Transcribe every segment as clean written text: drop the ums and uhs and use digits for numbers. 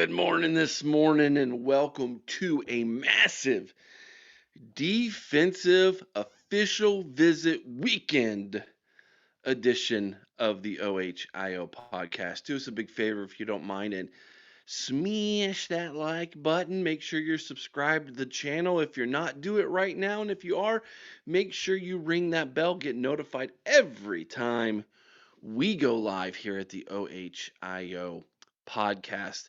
Good morning this morning, and welcome to a massive defensive official visit weekend edition of the OHIO podcast. Do us a big favor if you don't mind and smash that like button. Make sure you're subscribed to the channel. If you're not, do it right now. And if you are, make sure you ring that bell, get notified every time we go live here at the OHIO podcast.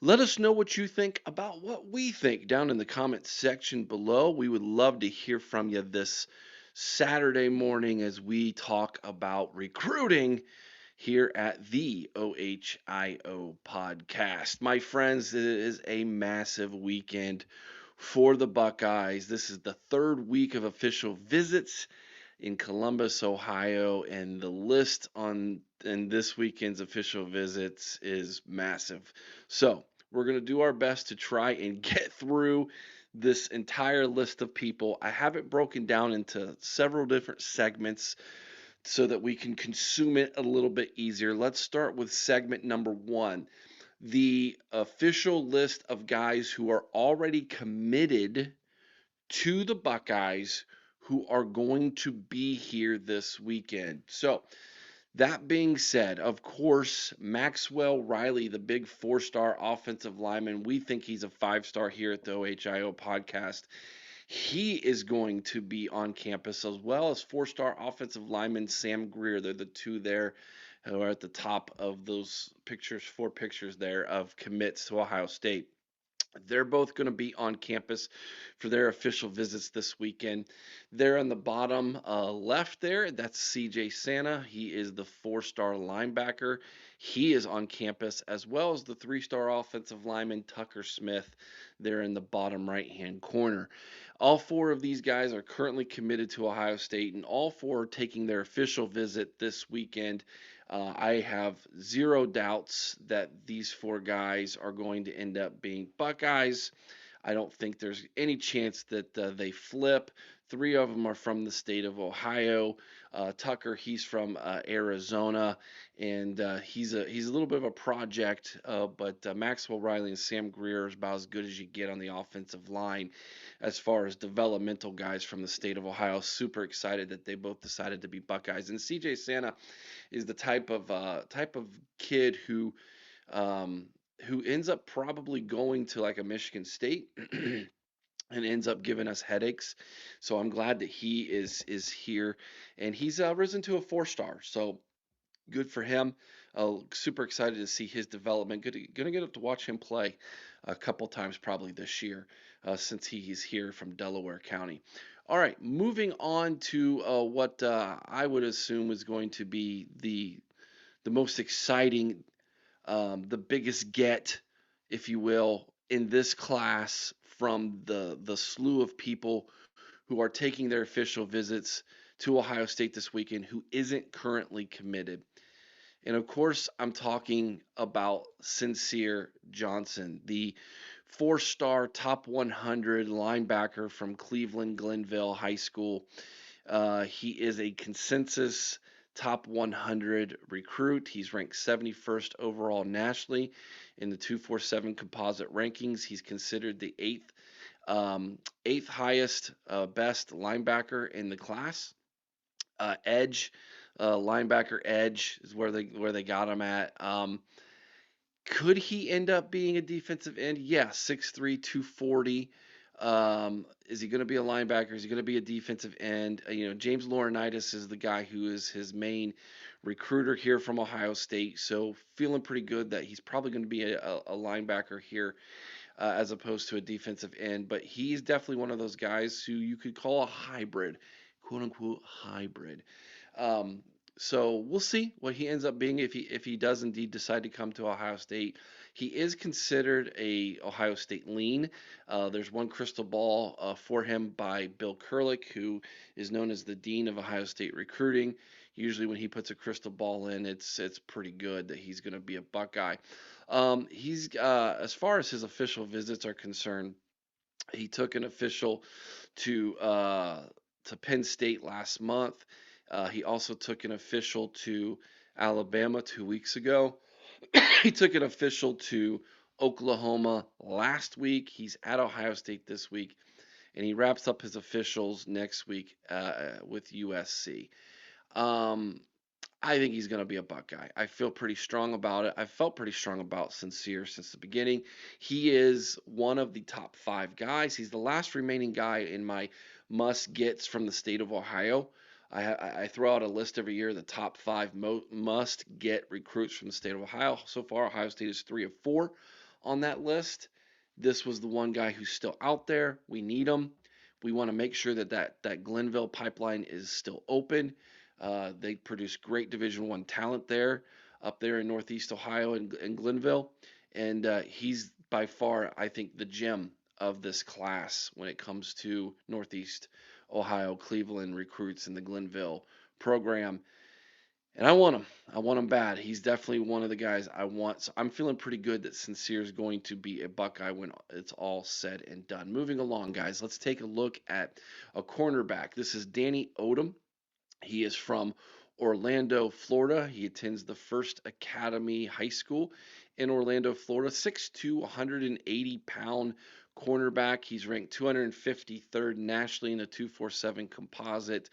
Let us know what you think about what we think down in the comments section below. We would love to hear from you this Saturday morning as we talk about recruiting here at the OHIO podcast. My friends, it is a massive weekend for the Buckeyes. This is the third week of official visits in Columbus, Ohio, and the list on in this weekend's official visits is massive. So, we're going to do our best to try and get through this entire list of people. I have it broken down into several different segments so that we can consume it a little bit easier. Let's start with segment number 1, the official list of guys who are already committed to the Buckeyes who are going to be here this weekend. So, that being said, of course, Maxwell Riley, the big 4-star offensive lineman, we think he's a 5-star here at the OHIO podcast. He is going to be on campus, as well as 4-star offensive lineman Sam Greer. They're the two there who are at the top of those pictures, 4 pictures there of commits to Ohio State. They're both going to be on campus for their official visits this weekend. There on the bottom left there, that's CJ Santa. He is the 4-star linebacker. He is on campus, as well as the 3-star offensive lineman Tucker Smith there in the bottom right-hand corner. All 4 of these guys are currently committed to Ohio State, and all 4 are taking their official visit this weekend. I have zero doubts that these 4 guys are going to end up being Buckeyes. I don't think there's any chance that they flip. 3 of them are from the state of Ohio. Tucker, he's from Arizona, and he's a little bit of a project. But Maxwell Riley and Sam Greer is about as good as you get on the offensive line as far as developmental guys from the state of Ohio. Super excited that they both decided to be Buckeyes. And CJ Santa is the type of kid who ends up probably going to like a Michigan State and ends up giving us headaches. So I'm glad that he is here, and he's risen to a 4-star. So good for him. Super excited to see his development. Gonna get up to watch him play a couple times probably this year, since he's here from Delaware County. All right, moving on to what I would assume is going to be the most exciting, the biggest get, if you will, in this class from the slew of people who are taking their official visits to Ohio State this weekend who isn't currently committed. And of course, I'm talking about Sincere Johnson, the 4-star top 100 linebacker from Cleveland Glenville High School. He is a consensus top 100 recruit. He's ranked 71st overall nationally in the 247 composite rankings. He's considered the eighth highest best linebacker in the class. Edge, linebacker edge is where they got him at. Could he end up being a defensive end? Yeah, 6'3", 240. Is he going to be a linebacker? Is he going to be a defensive end? James Laurinaitis is the guy who is his main recruiter here from Ohio State. So feeling pretty good that he's probably going to be a linebacker here, as opposed to a defensive end. But he's definitely one of those guys who you could call a hybrid, quote unquote hybrid. Um, so we'll see what he ends up being if he does indeed decide to come to Ohio State. He is considered a Ohio State lean. There's one crystal ball for him by Bill Kurlick, who is known as the dean of Ohio State recruiting. Usually, when he puts a crystal ball in, it's pretty good that he's going to be a Buckeye. He's as far as his official visits are concerned, he took an official to Penn State last month. He also took an official to Alabama 2 weeks ago. He took an official to Oklahoma last week. He's at Ohio State this week, and he wraps up his officials next week with USC. Um, I think he's going to be a Buckeye. I feel pretty strong about it. I've felt pretty strong about Sincere since the beginning. He is one of the top 5 guys. He's the last remaining guy in my must gets from the state of Ohio. I throw out a list every year, the top 5 must get recruits from the state of Ohio. So far, Ohio State is 3 of 4 on that list. This was the one guy who's still out there. We need him. We want to make sure that Glenville pipeline is still open. They produce great Division One talent there, up there in Northeast Ohio and Glenville, and he's by far, I think, the gem of this class when it comes to Northeast Ohio, Cleveland recruits in the Glenville program. And I want him. I want him bad. He's definitely one of the guys I want. So I'm feeling pretty good that Sincere is going to be a Buckeye when it's all said and done. Moving along, guys, let's take a look at a cornerback. This is Danny Odom. He is from Orlando, Florida. He attends the First Academy High School in Orlando, Florida. 6'2", 180-pound cornerback. He's ranked 253rd nationally in a 247 composite.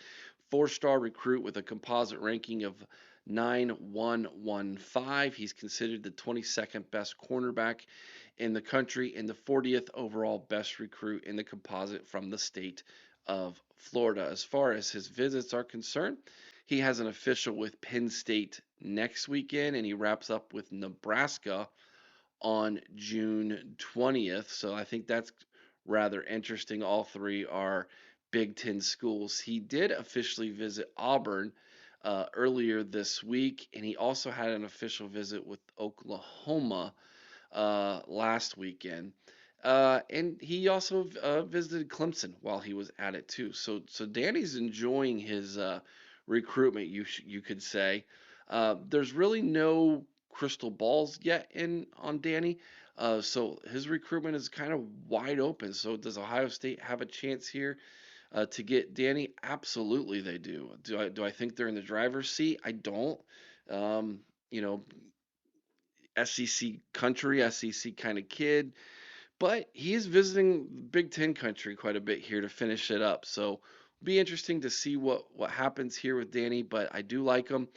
4-star recruit with a composite ranking of 9115. He's considered the 22nd best cornerback in the country and the 40th overall best recruit in the composite from the state of Florida. As far as his visits are concerned, he has an official with Penn State next weekend, and he wraps up with Nebraska on June 20th. So I think that's rather interesting. All 3 are Big Ten schools. He did officially visit Auburn earlier this week, and he also had an official visit with Oklahoma last weekend. And he also visited Clemson while he was at it too. So Danny's enjoying his recruitment, you could say. There's really no crystal balls yet in on Danny. So his recruitment is kind of wide open. So does Ohio State have a chance here to get Danny? Absolutely, they do. Do I think they're in the driver's seat? I don't. Um, you know, SEC country, SEC kind of kid. But he is visiting Big Ten country quite a bit here to finish it up. So be interesting to see what happens here with Danny. But I do like him.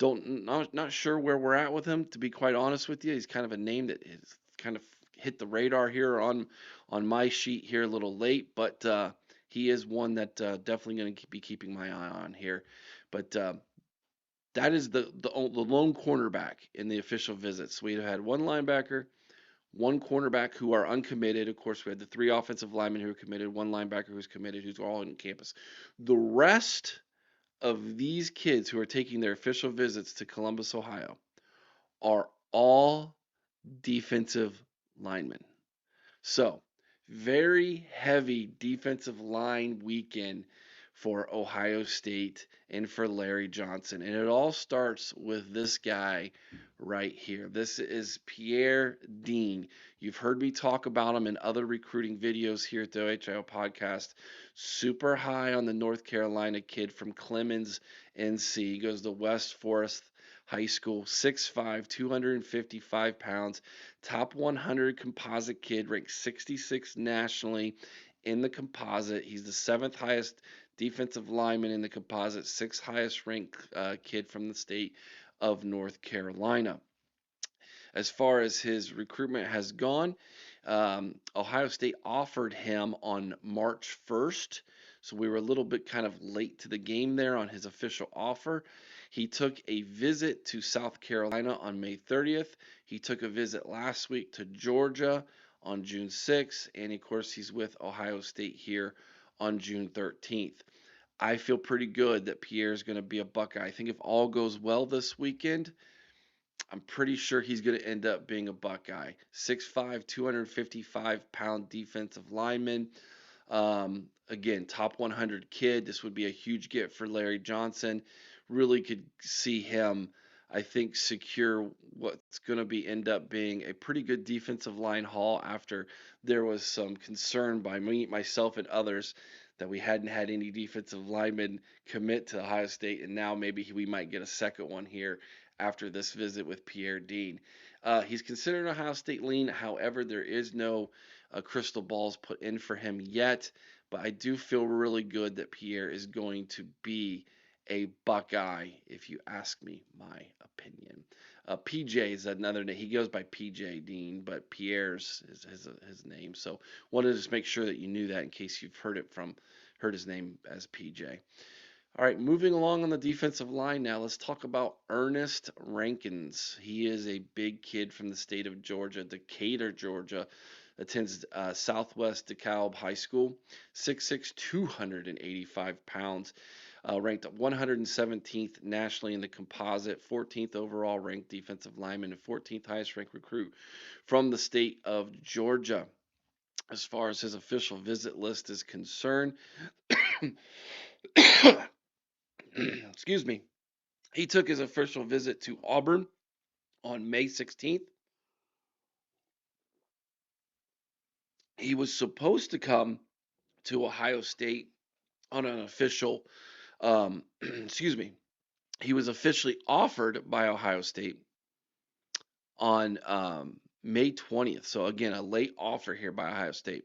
Not sure where we're at with him, to be quite honest with you. He's kind of a name that has kind of hit the radar here on my sheet here a little late, but he is one that definitely going to be keeping my eye on here. But that is the lone cornerback in the official visits. We had one linebacker, one cornerback who are uncommitted. Of course, we had the 3 offensive linemen who are committed, one linebacker who's committed, who's all on campus. The rest of these kids who are taking their official visits to Columbus, Ohio, are all defensive linemen. So, very heavy defensive line weekend for Ohio State and for Larry Johnson. And it all starts with this guy right here. This is Pierre Dean. You've heard me talk about him in other recruiting videos here at the OHIO podcast. Super high on the North Carolina kid from Clemens, NC. He goes to West Forest High School, 6'5", 255 pounds, top 100 composite kid, ranked 66 nationally in the composite. He's the 7th highest defensive lineman in the composite, 6th highest ranked kid from the state of North Carolina. As far as his recruitment has gone, Ohio State offered him on March 1st. So we were a little bit kind of late to the game there on his official offer. He took a visit to South Carolina on May 30th. He took a visit last week to Georgia on June 6th. And of course, he's with Ohio State here on June 13th. I feel pretty good that Pierre is going to be a Buckeye. I think if all goes well this weekend, I'm pretty sure he's going to end up being a Buckeye. 6'5", 255-pound defensive lineman. Again, top 100 kid. This would be a huge get for Larry Johnson. Really could see him, I think, secure what's going to be end up being a pretty good defensive line haul after there was some concern by me, myself, and others that we hadn't had any defensive linemen commit to Ohio State, and now maybe we might get a second one here after this visit with Pierre Dean. He's considered an Ohio State lean. However, there is no crystal balls put in for him yet. But I do feel really good that Pierre is going to be a Buckeye, if you ask me my opinion. PJ is another name. He goes by PJ Dean, but Pierre's is his name. So wanted to just make sure that you knew that in case you've heard his name as PJ. All right, moving along on the defensive line now, let's talk about Ernest Rankins. He is a big kid from the state of Georgia, Decatur, Georgia. Attends Southwest DeKalb High School, 6'6", 285 pounds. Ranked 117th nationally in the composite, 14th overall ranked defensive lineman, and 14th highest ranked recruit from the state of Georgia. As far as his official visit list is concerned, excuse me, he took his official visit to Auburn on May 16th. He was supposed to come to Ohio State on an official, excuse me, he was officially offered by Ohio State on May 20th. So again, a late offer here by Ohio State.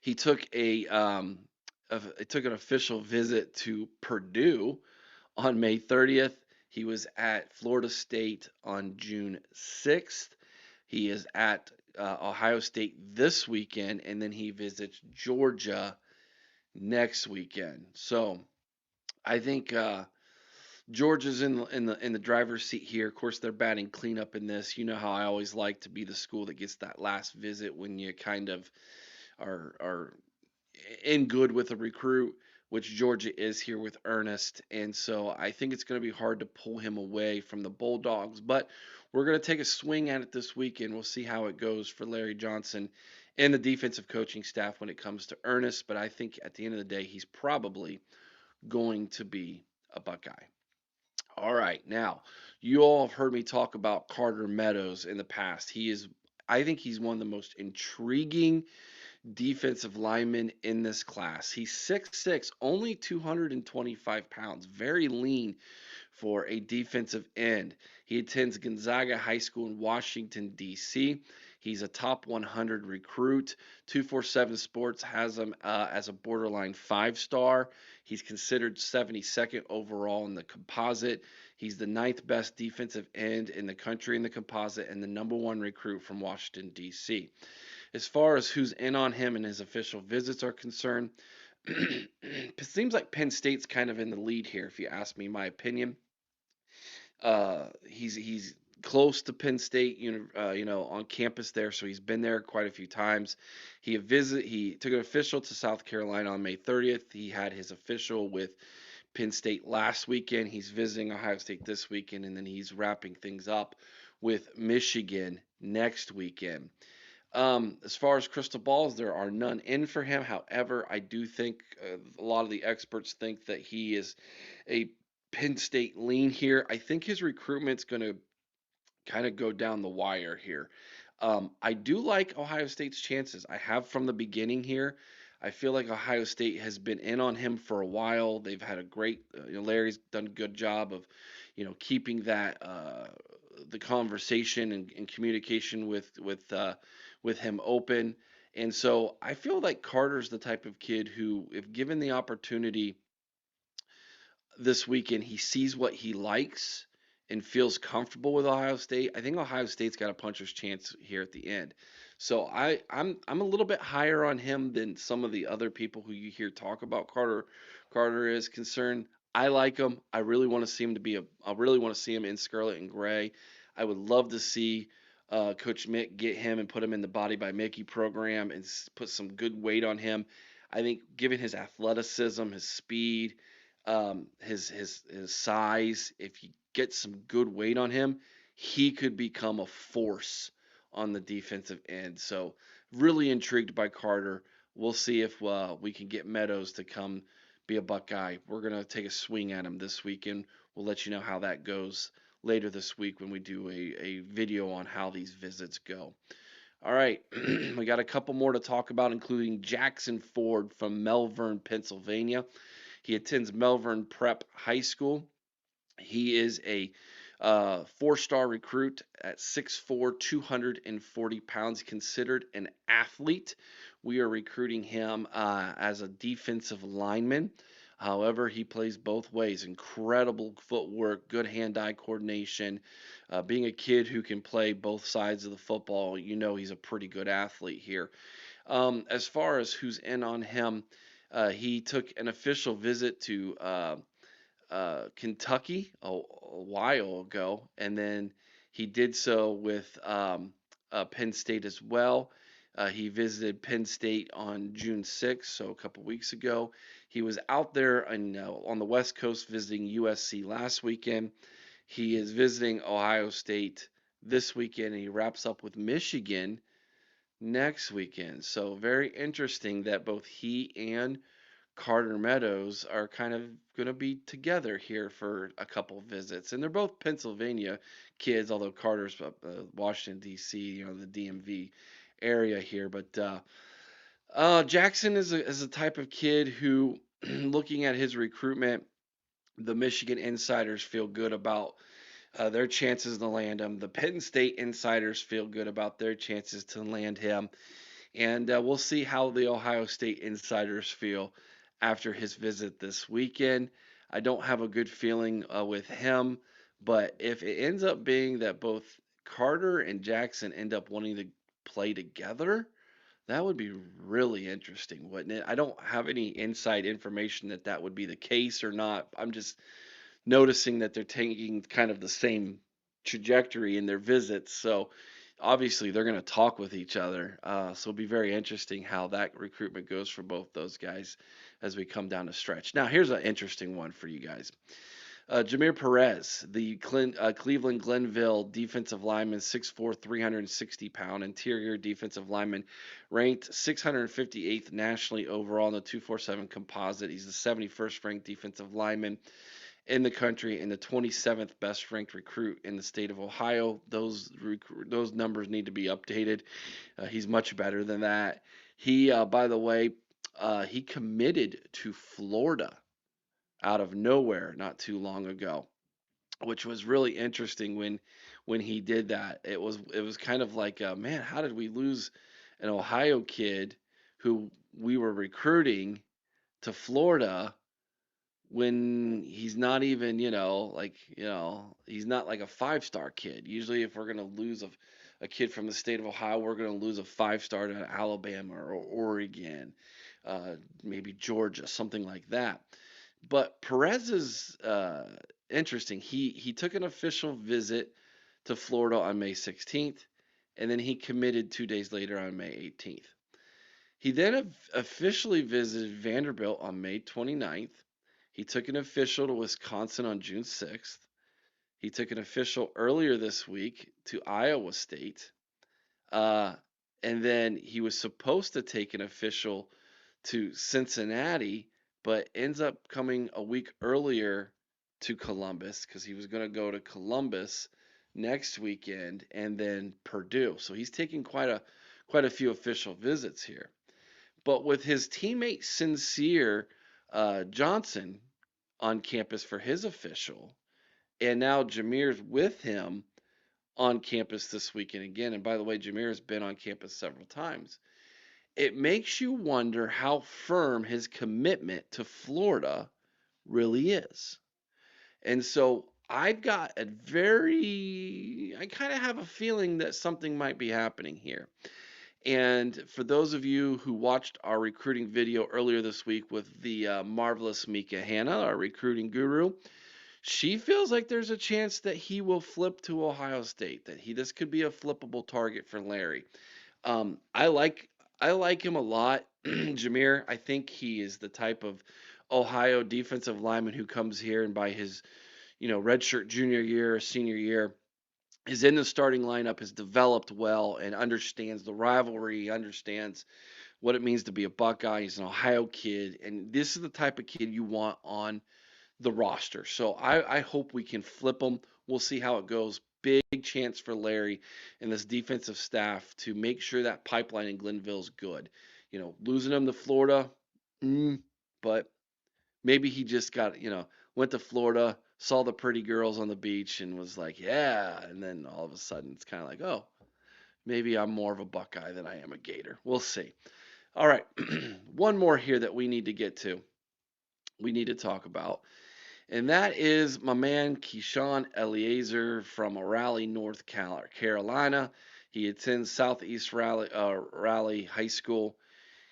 He took took an official visit to Purdue on May 30th. He was at Florida State on June 6th. He is at Ohio State this weekend, and then he visits Georgia next weekend. So I think Georgia's in the driver's seat here. Of course, they're batting cleanup in this. You know how I always like to be the school that gets that last visit when you kind of are in good with a recruit, which Georgia is here with Ernest. And so I think it's going to be hard to pull him away from the Bulldogs. But we're going to take a swing at it this weekend. We'll see how it goes for Larry Johnson and the defensive coaching staff when it comes to Ernest. But I think at the end of the day, he's probably going to be a Buckeye. All right. Now, you all have heard me talk about Carter Meadows in the past. I think he's one of the most intriguing defensive lineman in this class. He's 6'6", only 225 pounds, very lean for a defensive end. He attends Gonzaga High School in Washington, D.C. He's a top 100 recruit. 247 Sports has him as a borderline 5-star. He's considered 72nd overall in the composite. He's the 9th best defensive end in the country in the composite and the number 1 recruit from Washington, D.C. As far as who's in on him and his official visits are concerned, it seems like Penn State's kind of in the lead here, if you ask me my opinion. He's close to Penn State, on campus there, so he's been there quite a few times. He took an official to South Carolina on May 30th. He had his official with Penn State last weekend. He's visiting Ohio State this weekend, and then he's wrapping things up with Michigan next weekend. As far as crystal balls, there are none in for him. However, I do think a lot of the experts think that he is a Penn State lean here. I think his recruitment's going to kind of go down the wire here. I do like Ohio State's chances. I have from the beginning here. I feel like Ohio State has been in on him for a while. They've had a great, Larry's done a good job of, keeping that the conversation and communication with him open. And so I feel like Carter's the type of kid who, if given the opportunity this weekend, he sees what he likes and feels comfortable with Ohio State. I think Ohio State's got a puncher's chance here at the end. So I'm a little bit higher on him than some of the other people who you hear talk about Carter is concerned. I like him. I really want to see him I really want to see him in scarlet and gray. I would love to see Coach Mick get him and put him in the Body by Mickey program and put some good weight on him. I think given his athleticism, his speed, his size, if you get some good weight on him, he could become a force on the defensive end. So really intrigued by Carter. We'll see if we can get Meadows to come be a Buckeye. We're going to take a swing at him this weekend. We'll let you know how that goes later this week when we do a video on how these visits go. All right, we got a couple more to talk about, including Jackson Ford from Melbourne, Pennsylvania. He attends Melbourne Prep High School. He is a Four-star recruit at 6'4", 240 pounds, considered an athlete. We are recruiting him as a defensive lineman. However, he plays both ways. Incredible footwork, good hand-eye coordination. Being a kid who can play both sides of the football, he's a pretty good athlete here. As far as who's in on him, he took an official visit to Kentucky a while ago, and then he did so with Penn State as well. He visited Penn State on June 6th, so a couple weeks ago. He was out there on the West Coast visiting USC last weekend. He is visiting Ohio State this weekend, and he wraps up with Michigan next weekend. So very interesting that both he and Carter Meadows are kind of going to be together here for a couple visits. And they're both Pennsylvania kids, although Carter's Washington, D.C., the DMV area here. But Jackson is a type of kid who, looking at his recruitment, the Michigan insiders feel good about their chances to land him. The Penn State insiders feel good about their chances to land him. And we'll see how the Ohio State insiders feel after his visit this weekend. I don't have a good feeling with him, but if it ends up being that both Carter and Jackson end up wanting to play together, that would be really interesting, wouldn't it? I don't have any inside information that that would be the case or not. I'm just noticing that they're taking kind of the same trajectory in their visits. So obviously they're going to talk with each other. So it'll be very interesting how that recruitment goes for both those guys as we come down the stretch. Now, here's an interesting one for you guys. Jameer Perez, the Cleveland Glenville defensive lineman, 6'4", 360-pound interior defensive lineman, ranked 658th nationally overall in the 247 composite. He's the 71st ranked defensive lineman in the country and the 27th best ranked recruit in the state of Ohio. Those numbers need to be updated. He's much better than that. He, by the way, he committed to Florida out of nowhere not too long ago, which was really interesting when he did that. It was kind of like, man, how did we lose an Ohio kid who we were recruiting to Florida when he's not even, he's not like a five-star kid. Usually, if we're going to lose a kid from the state of Ohio, we're going to lose a five-star to Alabama or Oregon, maybe Georgia, something like that. But Perez is interesting. He took an official visit to Florida on May 16th, and then he committed 2 days later on May 18th. He then officially visited Vanderbilt on May 29th. He took an official to Wisconsin on June 6th. He took an official earlier this week to Iowa State. Uh, and then he was supposed to take an official to Cincinnati, but ends up coming a week earlier to Columbus because he was going to go to Columbus next weekend and then Purdue. So he's taking quite a few official visits here. But with his teammate Sincere Johnson on campus for his official, and now Jameer's with him on campus this weekend again. And by the way, Jameer's been on campus several times. It makes you wonder how firm his commitment to Florida really is. And so I kind of have a feeling that something might be happening here. And for those of you who watched our recruiting video earlier this week with the marvelous Mika Hanna, our recruiting guru, she feels like there's a chance that he will flip to Ohio State, that this could be a flippable target for Larry. I like him a lot, Jameer. I think he is the type of Ohio defensive lineman who comes here and by his, redshirt junior year, senior year, is in the starting lineup, has developed well, and understands the rivalry, understands what it means to be a Buckeye. He's an Ohio kid, and this is the type of kid you want on the roster. So I hope we can flip him. We'll see how it goes. Big chance for Larry and this defensive staff to make sure that pipeline in Glenville's good. Losing him to Florida, but maybe he just went to Florida, saw the pretty girls on the beach and was like, yeah. And then all of a sudden, it's kind of like, oh, maybe I'm more of a Buckeye than I am a Gator. We'll see. All right, one more here that we need to get to. We need to talk about, and that is my man Keyshawn Eliezer from Raleigh, North Carolina. He attends Southeast Raleigh High School.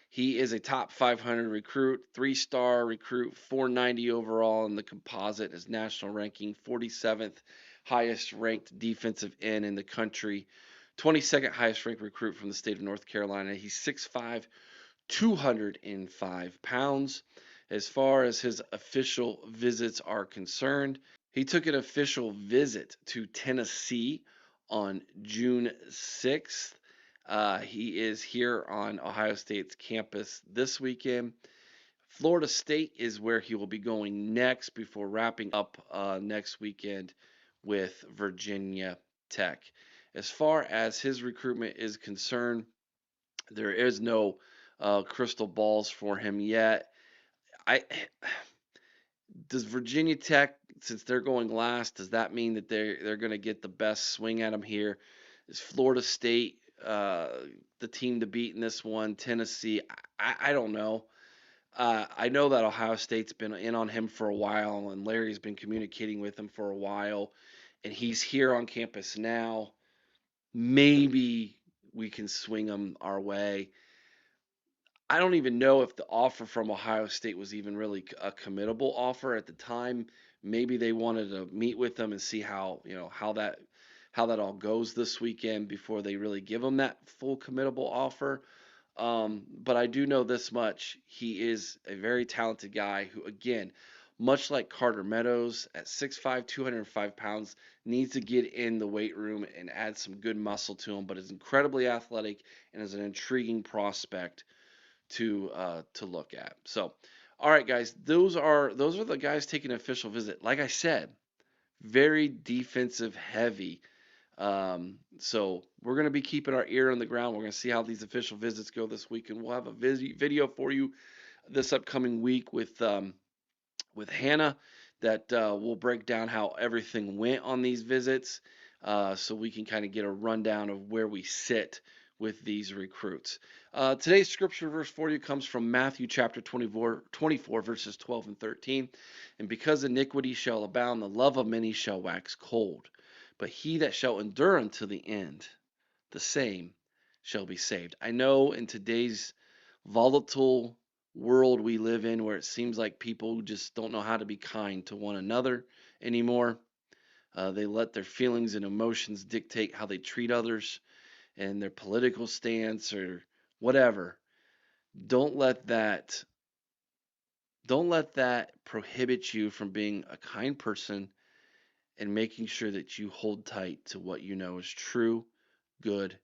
He is a top 500 recruit, 3-star recruit, 490 overall in the composite. His national ranking, 47th highest ranked defensive end in the country, 22nd highest ranked recruit from the state of North Carolina. He's 6'5", 205 pounds. As far as his official visits are concerned, he took an official visit to Tennessee on June 6th. He is here on Ohio State's campus this weekend. Florida State is where he will be going next before wrapping up next weekend with Virginia Tech. As far as his recruitment is concerned, there is no crystal balls for him yet. I Does Virginia Tech, since they're going last, does that mean that they're going to get the best swing at him here? Is Florida State the team to beat in this one? Tennessee, I don't know. I know that Ohio State's been in on him for a while, and Larry's been communicating with him for a while, and he's here on campus now. Maybe we can swing him our way. I don't even know if the offer from Ohio State was even really a committable offer at the time. Maybe they wanted to meet with them and see how that all goes this weekend before they really give him that full committable offer. But I do know this much: he is a very talented guy who, again, much like Carter Meadows, at 6'5", 205 pounds, needs to get in the weight room and add some good muscle to him, but is incredibly athletic and is an intriguing prospect to look at. So, all right, guys, those are the guys taking an official visit. Like I said, very defensive heavy. So we're going to be keeping our ear on the ground. We're going to see how these official visits go this week, and we'll have a video for you this upcoming week with Hannah that will break down how everything went on these visits, so we can kind of get a rundown of where we sit with these recruits. Today's scripture verse for you comes from Matthew chapter 24, verses 12 and 13. And because iniquity shall abound, the love of many shall wax cold. But he that shall endure unto the end, the same shall be saved. I know in today's volatile world we live in, where it seems like people just don't know how to be kind to one another anymore. They let their feelings and emotions dictate how they treat others and their political stance or whatever. Don't let that don't let that prohibit you from being a kind person and making sure that you hold tight to what you know is true, good,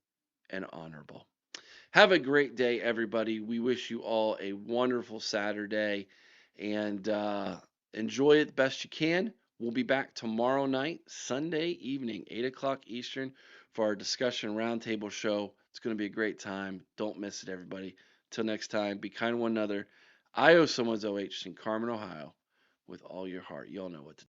and honorable. Have a great day, everybody. We wish you all a wonderful Saturday and enjoy it the best you can. We'll be back tomorrow night, Sunday evening, 8 o'clock Eastern, for our discussion roundtable show. It's going to be a great time. Don't miss it, everybody. Till next time, be kind to one another. I owe someone's OH in Carmen, Ohio, with all your heart. You all know what to do.